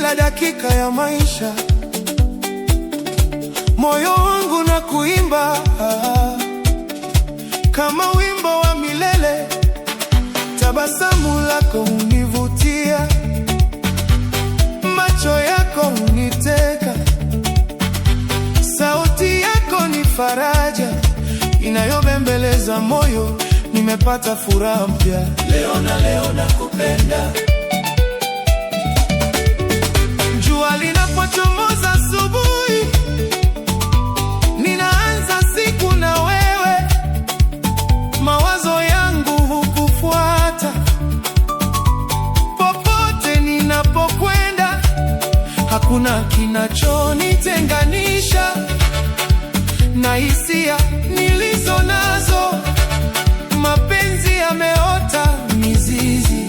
kila dakika ya maisha. Moyo wangu na kuimba kama wimbo wa milele. Tabasamu lako univutia, macho yako uniteka, sauti yako ni faraja inayobembeleza moyo. Nimepata furaha mpya leo nakupenda. Jua linapochomoza asubuhi, ninaanza siku na wewe. Mawazo yangu hukufuata popote ninapokwenda. Hakuna kinachonitenganisha na hisia nilizo nazo. Mapenzi yameota mizizi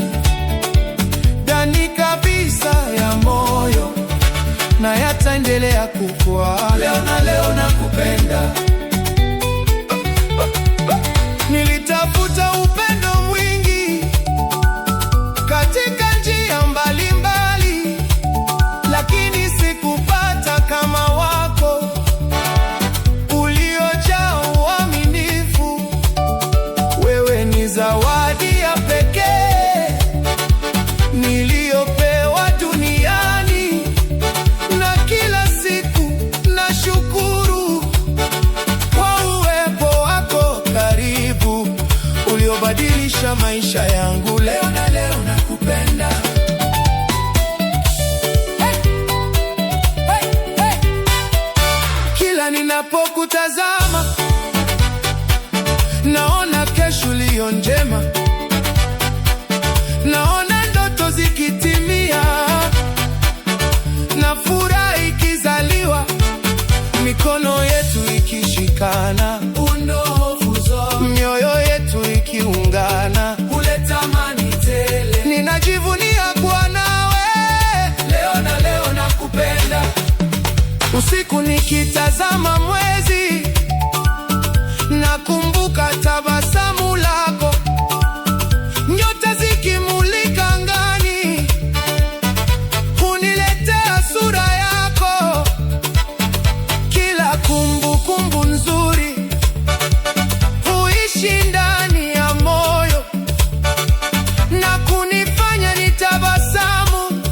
ndani kabisa ya moyo, na yataendelea kukua. Leo nakupenda. Nilitafuta upendo mwingi katika njia mbalimbali, lakini sikupata kama wako uliojaa uaminifu. Wewe ni zawadi ya pekee niliyopewa duniani, na kila siku nashukuru kwa uwepo wako karibu, uliobadilisha maisha yangu. Leo nakupenda. Kila ninapokutazama naona kesho iliyo njema, naona ndoto zikitimia, na furaha ikizaliwa, mikono yetu ikishikana, mioyo yetu ikiungana, huleta amani tele. Ninajivunia kuwa nawe leo nakupenda. Usiku nikitazama mwezi, nakumbuka tabasamu lako, nyota zikimulika angani, huniletea sura yako. Kila kumbukumbu nzuri huishi ndani ya moyo, na kunifanya nitabasamu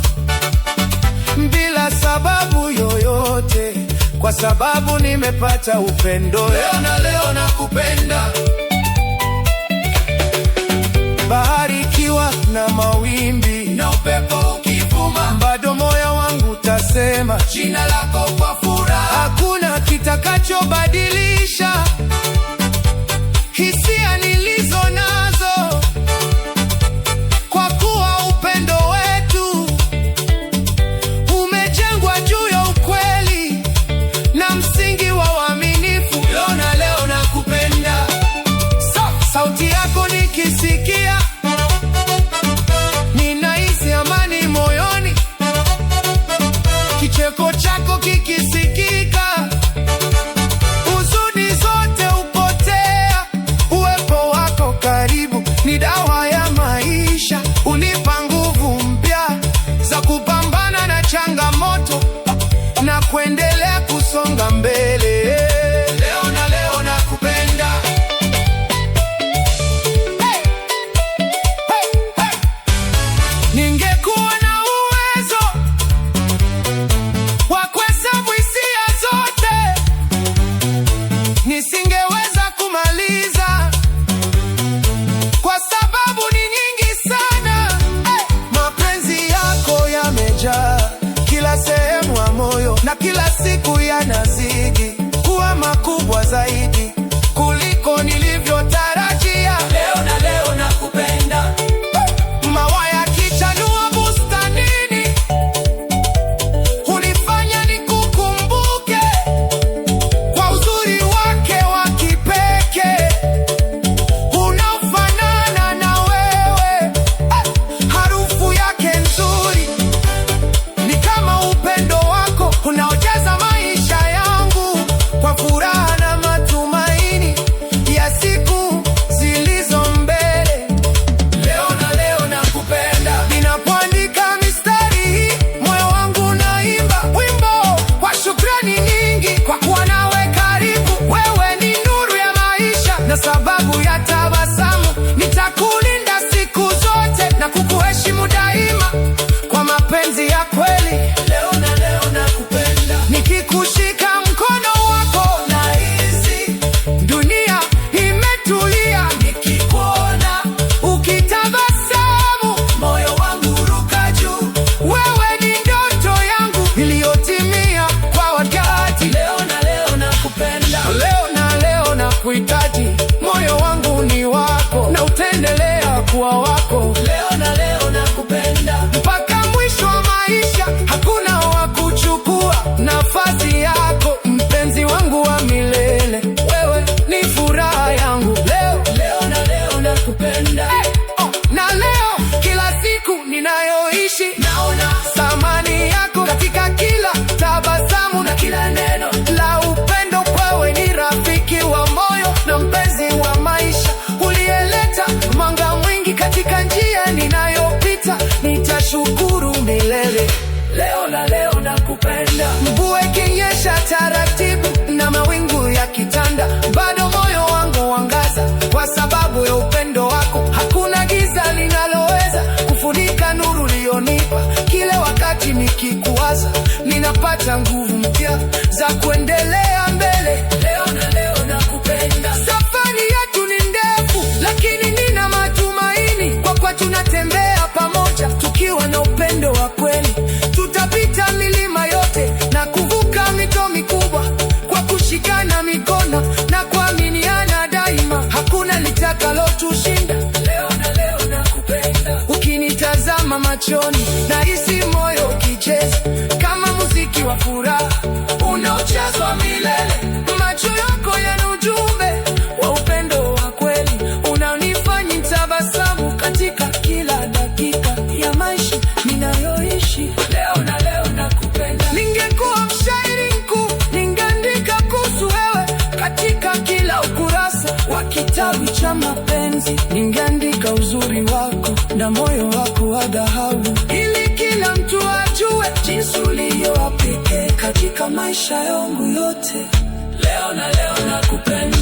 bila sababu yoyote, kwa sababu nimepata upendo. Leo nakupenda. Bahari ikiwa na mawimbi na upepo ukivuma, bado moyo wangu utasema jina lako kwa furaha. Hakuna kitakachobadilisha hisia nilizo nazo, kwa kuwa upendo wetu umejengwa juu ya ukweli na msingi wa uaminifu. Leo nakupenda. Sauti yako nikisikia, ninahisi amani moyoni. Kicheko chako kikisikika, huzuni zote hupotea. Uwepo nakupenda sababu ya tabasamu. Nitakulinda siku zote na kukuheshimu daima kwa mapenzi ya kweli. Leo na leo nakupenda. Nikikushika mkono wako nahisi dunia imetulia. Nikikuona ukitabasamu moyo wangu ruka juu. Wewe ni ndoto yangu iliyotimia kwa wakati. Leo na leo nakupenda. Leo na leo nakuhitaji. Moyo wangu ni wako na utaendelea kuwa wako. Leo na leo nakupenda mpaka mwisho wa maisha. Hakuna wa kuchukua nafasi yako, mpenzi wangu wa milele. Wewe ni furaha yangu. Leo na leo nakupenda. Na leo kila siku ninayoishi naona thamani yako katika kila tabasamu na kila neno la upendo. Wewe ni rafiki wa moyo na mpenzi wa maisha, uliyeleta mwanga mwingi katika njia ninayopita. Nitashukuru milele. Leo na leo nakupenda. Mvua ikinyesha taratibu na mawingu yakitanda, bado moyo wangu wangaza kwa sababu ya upendo wako. Hakuna giza linaloweza kufunika nuru uliyonipa. Kile wakati nikikuwaza, ninapata nguvu mpya za kuendelea mbele. Leo na leo nakupenda. Safari yetu ni ndefu, lakini nina matumaini kwa kuwa tunatembea pamoja tukiwa na upendo wa kweli. Tutapita milima yote na kuvuka mito mikubwa kwa kushikana mikono na kuaminiana daima. Hakuna litakalotushinda. Leo na leo nakupenda. Ukinitazama machoni nahisi moyo ukicheza kama muziki wa furaha unaochezwa milele. Macho yako yana ujumbe wa upendo wa kweli, unanifanya nitabasamu katika kila dakika ya maisha ninayoishi. Leo na leo nakupenda. Ningekuwa mshairi mkuu, ningeandika kuhusu wewe katika kila ukurasa wa kitabu cha mapenzi. Ningeandika uzuri wako na moyo wako wa dhahabu, ili kila mtu ajue jinsi ulivyo wa pekee katika maisha yangu yote. Leo na leo nakupenda.